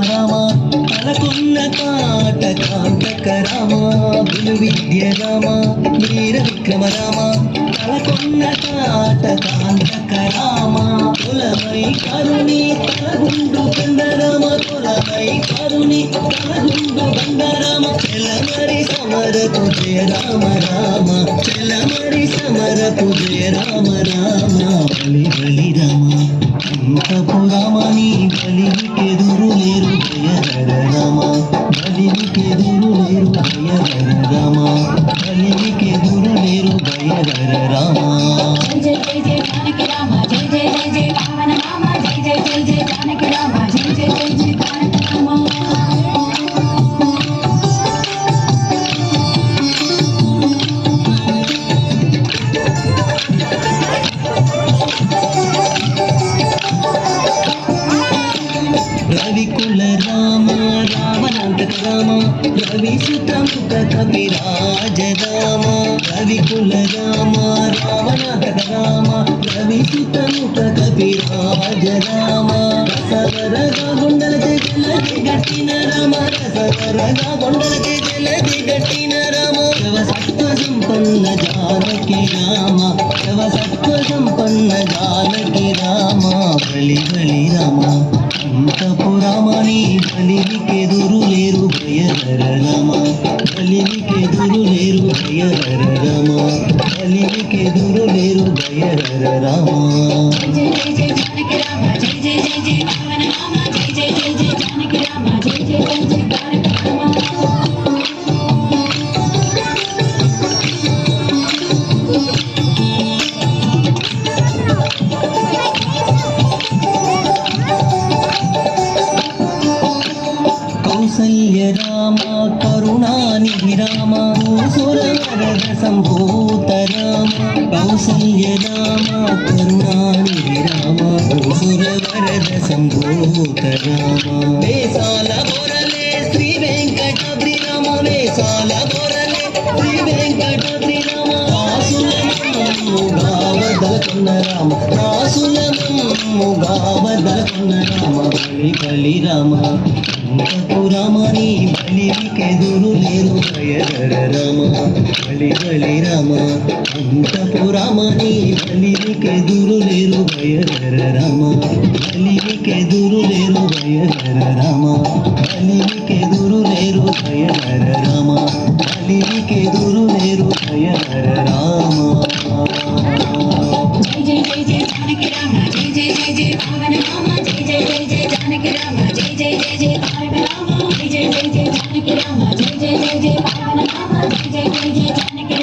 రామ తలకొన్న కాట కాంతక రామ విలు విద్య రామ వీర విక్రమ రామ తలకొన్న కాట కాంతక రామ కులమై కరుణి తలగుండు గంధరామ కులమై కరుణి తలగుండు గంధరామ చెలమరి సమరపు జయ రామ రామ చెలమరి సమరపు జయ రామ రామ బలి బలి రామ అంతపురామని బలికెదురు లేరు జయ రామ బలికెదురు లేరు జయ రామ బలికెదురు లేరు జయ రామ జయ జయ జయ జానకి రామ జయ జయ జయ జయ పావన రామ జయ జయ జయ జయ జానకి రామ జయ జయ జయ జయ తారక రామ రవికుల రామ రావణాంతక రామ రవిసుతముఖ కపిరాజ రామ రవికుల రామ రావణాంతక రామ రవిసుతముఖ కపిరాజ రామ రసవరగా గుండలచే జలది గట్టిన రామ రసవరగా గుండలచే జలది గట్టిన రామ శవ సత్వ సంపన్న జానకి రామ శవ సత్వ సంపన్న జానకి రామ బలి బలి రామ అంతపురామని బలికెదురు లేరు భయధర రామ బలికెదురు లేరు భయధర రామ బలికెదురు లేరు భయధర రామ జయ జయ జయ జానకి రామ జయ జయ జయ జయ పావన రామ జయ జయ జయ జయ జానకి రామ జయ జయ జయ జయ తారక రామ కౌసల్య రామ కరుణానిధి రామ భూసుర వరద సంభూత రామ కౌసల్య రామ కరుణానిధి రామ భూసుర వరద సంభూత రామ వేసాల బొరలే శ్రీ వెంకటాద్రి రామ వేసాల బొరలే శ్రీ వెంకటాద్రి రామ రాసులము గావదలకొన్న రామ రాసులము గావదలకొన్న రామ బలి బలి రామ అంతపురామని బలికెదురు లేరు భయధర రామ బలి బలి రామ అంతపురామని బలికెదురు లేరు భయధర రామ బలికెదురు లేరు భయధర రామ బలికెదురు లేరు భయధర రామ బలికెదురు లేరు భయధర రామ జయ జయ జయ జయ జానకి రామ జయ జయ జయ జయ పావన రామ జయ జయ జయ జయ జానకి రామ జయ జయ జయ జయ తారక రామ జయ జయ జయ జయ జానకి రామ జయ జయ జయ జయ పావన రామ జయ జయ జయ జయ జానకి